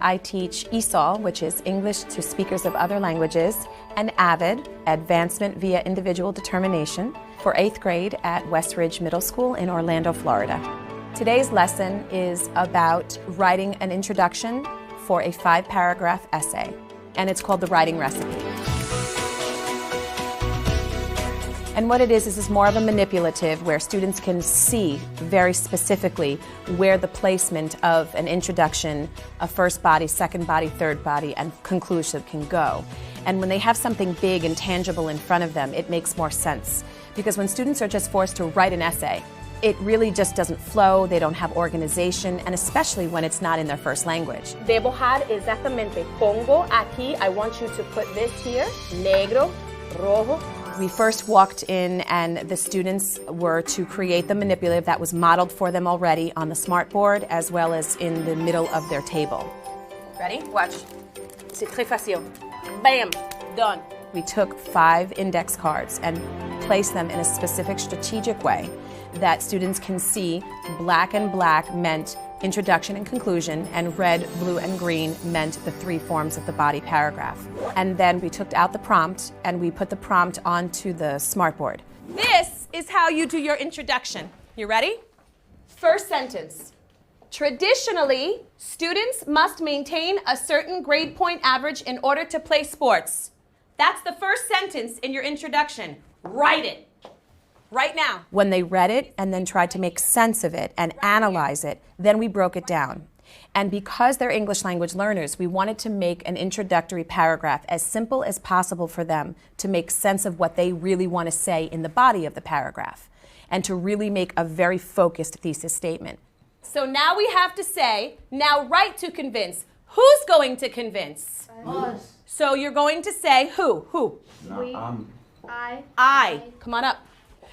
I teach ESOL, which is English to Speakers of Other Languages, and AVID, Advancement via Individual Determination, for 8th grade at West Ridge Middle School in Orlando, Florida. Today's lesson is about writing an introduction for a 5-paragraph essay, and it's called The Writing Recipe. And what it is more of a manipulative where students can see very specifically where the placement of an introduction, a first body, second body, third body, and conclusive can go. And when they have something big and tangible in front of them, it makes more sense. Because when students are just forced to write an essay, it really just doesn't flow, they don't have organization, and especially when it's not in their first language. Debojar exactamente. Pongo aquí, I want you to put this here, negro, rojo. We first walked in and the students were to create the manipulative that was modeled for them already on the smartboard as well as in the middle of their table. Ready? Watch. C'est très facile. Bam! Done. We took 5 index cards and placed them in a specific strategic way that students can see black and black meant introduction and conclusion, and red, blue, and green meant the 3 forms of the body paragraph. And then we took out the prompt and we put the prompt onto the smartboard. This is how you do your introduction. You ready? First sentence. Traditionally, students must maintain a certain grade point average in order to play sports. That's the first sentence in your introduction. Write it. Right now. When they read it and then tried to make sense of it and analyze it, then we broke it down. And because they're English language learners, we wanted to make an introductory paragraph as simple as possible for them to make sense of what they really want to say in the body of the paragraph and to really make a very focused thesis statement. So now we have to say, now write to convince. Who's going to convince? Us. So you're going to say who? Who? No, I. Come on up.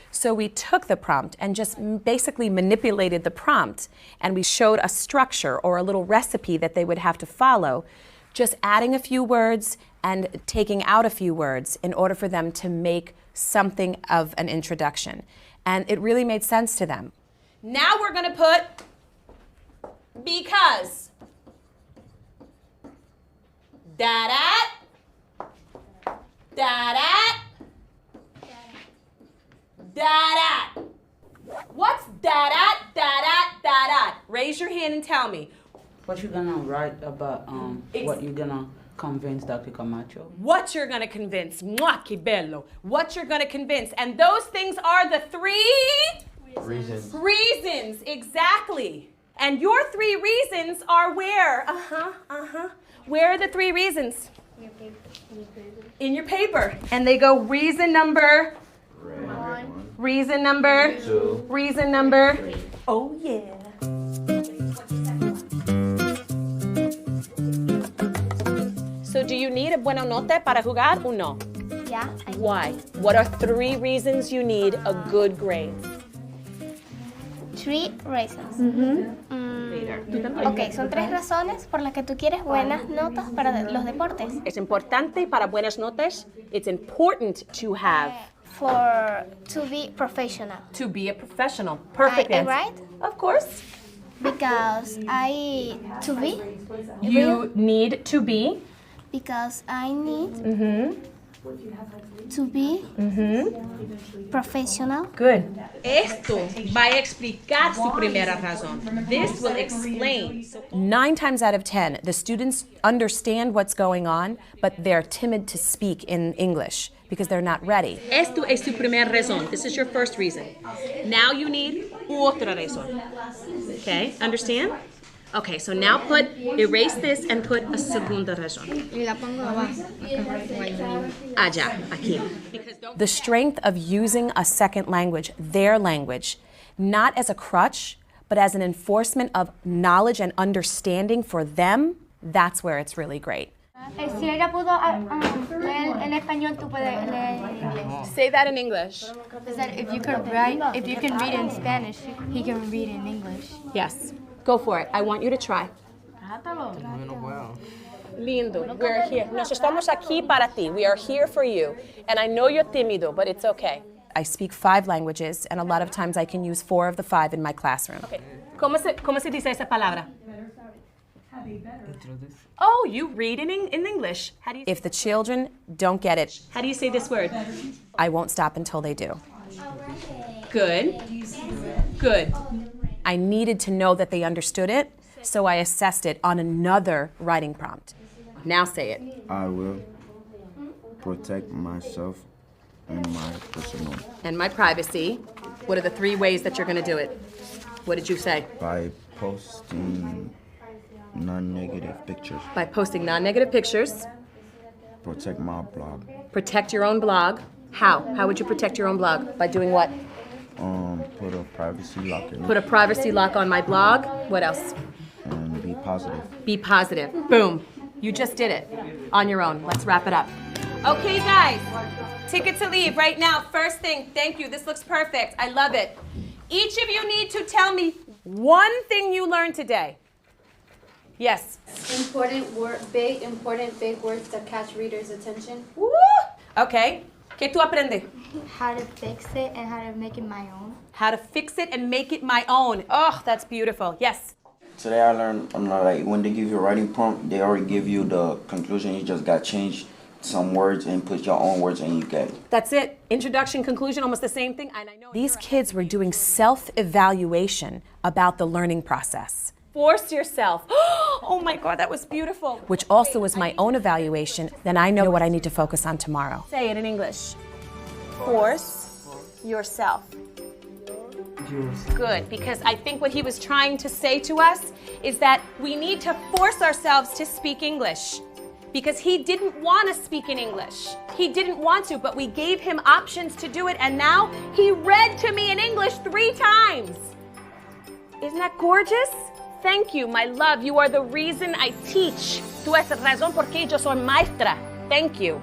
So we took the prompt and just basically manipulated the prompt, and we showed a structure or a little recipe that they would have to follow, just adding a few words and taking out a few words in order for them to make something of an introduction. And it really made sense to them. Now we're going to put because. Da-da. Da-da. Da-da. What's da-da, da-da, da-da? Raise your hand and tell me. What you gonna write about, what you gonna convince Dr. Camacho? What you're gonna convince. Mwah, que bello. What you're gonna convince. And those things are the 3 reasons. Reasons, exactly. And your 3 reasons are where? Where are the 3 reasons? In your paper. And they go reason number... Reason number 2. Reason number 3. Oh yeah. So do you need a buena nota para jugar or no? Yeah. Why? What are 3 reasons you need a good grade? 3 reasons. Ok, son 3 razones por las que tú quieres buenas notas para los deportes. Es importante para buenas notas. It's important to have. To be professional. To be a professional. Perfect answer. Right? Of course. Because You need to be. Because I need to be professional. Good. Esto va a explicar su primera razón. This will explain. 9 times out of 10, the students understand what's going on, but they're timid to speak in English because they're not ready. Esto es su primera razón. This is your first reason. Now you need otra razón. Okay, understand? Okay, so now erase this and put a segunda razón. Y la pongo abajo. Allá, aquí. The strength of using a second language, their language, not as a crutch, but as an enforcement of knowledge and understanding for them, that's where it's really great. Si ella pudo leer en español, tú puedes leer en inglés. Say that in English. Is that if you can read in Spanish, he can read in English. Yes. Go for it. I want you to try. Lindo. We're here. Nos estamos aquí para ti. We are here for you. And I know you're tímido, but it's okay. I speak 5 languages, and a lot of times I can use 4 of the 5 in my classroom. Okay. ¿Cómo se dice esa palabra? Oh, you read in English. How do you? If the children don't get it, How do you say this word? I won't stop until they do. Good. Good. I needed to know that they understood it, so I assessed it on another writing prompt. Now say it. I will protect myself and my personal And my privacy. What are the 3 ways that you're going to do it? What did you say? by posting non-negative pictures. By posting non-negative pictures. Protect my blog. Protect your own blog. How? How would you protect your own blog? By doing what? Put a privacy lock in Put it a privacy lock on my blog. What else? and be positive. Be positive. Boom. You just did it on your own. Let's wrap it up. Okay, guys. Ticket to leave right now. First thing, thank you. This looks perfect. I love it. Each of you need to tell me one thing you learned today. Yes. Important big words to catch readers' attention. Woo! Okay. ¿Qué tú aprendes? How to fix it and how to make it my own. How to fix it and make it my own. Oh, that's beautiful. Yes. Today I learned like when they give you a writing prompt, they already give you the conclusion. You just got to change some words and put your own words and you get it. That's it. Introduction, conclusion, almost the same thing. And I know These kids were doing self-evaluation about the learning process, force yourself. Oh my God, that was beautiful. which also was my own evaluation. Then I know what I need to focus on tomorrow. Say it in English. Force yourself. Good, because I think what he was trying to say to us is that we need to force ourselves to speak English. Because he didn't want to speak in English. He didn't want to, but we gave him options to do it, and now he read to me in English 3 times. Isn't that gorgeous? Thank you, my love. You are the reason I teach. Tú es razón por qué yo soy maestra. Thank you.